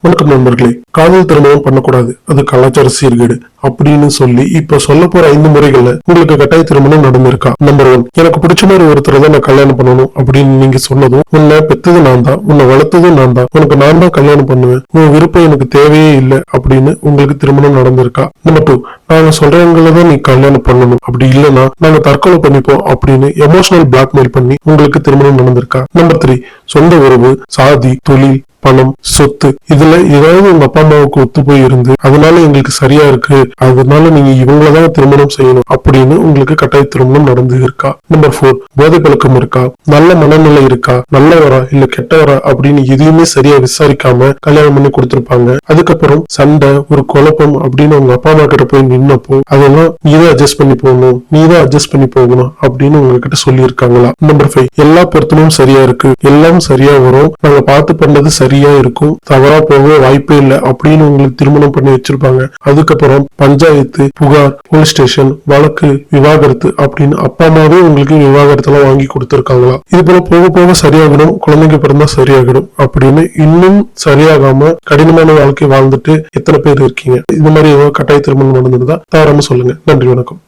வணக்கம் நண்பர்களே. காதல் திருமணம் பண்ணக்கூடாது, அது கலாச்சார சீர்கேடு அப்படின்னு சொல்லி இப்ப சொல்ல போற 5 முறைகள்ல உங்களுக்கு கட்டாய திருமணம் நடந்திருக்கா? நம்பர் 1, எனக்கு பிடிச்ச மாதிரி ஒருத்தரை தான் நான் கல்யாணம் பண்ணணும் அப்படின்னு நீங்க சொன்னதும், உன்னை பெத்தது நான் தான், உன்னை வளர்த்ததும் நான் தான், உனக்கு நான் தான் கல்யாணம் பண்ணுவேன், உன் விருப்பம் எனக்கு தேவையே இல்லை அப்படின்னு உங்களுக்கு திருமணம் நடந்திருக்கா? நம்பர் 2, நாங்க சொல்றவங்களதான் நீ கல்யாணம் பண்ணணும், அப்படி இல்லைன்னா நாங்க தற்கொலை பண்ணிப்போம் அப்படின்னு எமோஷனல் பிளாக்மெயில் பண்ணி உங்களுக்கு திருமணம் நடந்திருக்கா? நம்பர் 3, சொந்த உறவு, சாதி, தொழில், பணம், சொத்து இதுல ஏதாவது உங்க அப்பா அம்மாவுக்கு ஒத்து போய் இருந்து அதனால எங்களுக்கு சரியா இருக்கு, அதனால நீங்க இவங்களதான் திருமணம் செய்யணும் அப்படின்னு உங்களுக்கு கட்டாய திருமணம் நடந்து இருக்கா? நம்பர் 4, போதை பழக்கம் இருக்கா? நல்ல மனநிலை இருக்கா? நல்லவரா இல்ல கெட்டவரா அப்படின்னு எதையுமே சரியா விசாரிக்காம கல்யாணம் பண்ணி கொடுத்திருப்பாங்க. அதுக்கப்புறம் சண்டை, ஒரு குழப்பம் அப்படின்னு உங்க அப்பா அம்மா கிட்ட போய் நின்னப்போ அதெல்லாம் நீதான் அட்ஜஸ்ட் பண்ணி போகணும், நீதான் அட்ஜஸ்ட் பண்ணி போகணும் அப்படின்னு உங்ககிட்ட சொல்லி இருக்காங்களா? நம்பர் 5, எல்லா பொருத்தமும் சரியா இருக்கு, எல்லாம் சரியா வரும், நாங்க பார்த்து பண்ணது சரியா இருக்கும், தவறா போக வாய்ப்பே இல்லை அப்படின்னு உங்களுக்கு திருமணம் பண்ணி வச்சிருப்பாங்க. அதுக்கப்புறம் பஞ்சாயத்து, புகார், போலீஸ் ஸ்டேஷன், வழக்கு, விவாகரத்து அப்படின்னு அப்பா அம்மாவே உங்களுக்கு விவாகரத்து எல்லாம் வாங்கி கொடுத்திருக்காங்களா? இது போல போக போக சரியாகணும், குழந்தைங்க பிறந்தா சரியாகணும் அப்படின்னு இன்னும் சரியாகாம கடினமான வாழ்க்கை வாழ்ந்துட்டு எத்தனை பேர் இருக்கீங்க? இந்த மாதிரி ஏதோ கட்டாய திருமணம் நடந்ததுதான் தவறாம சொல்லுங்க. நன்றி, வணக்கம்.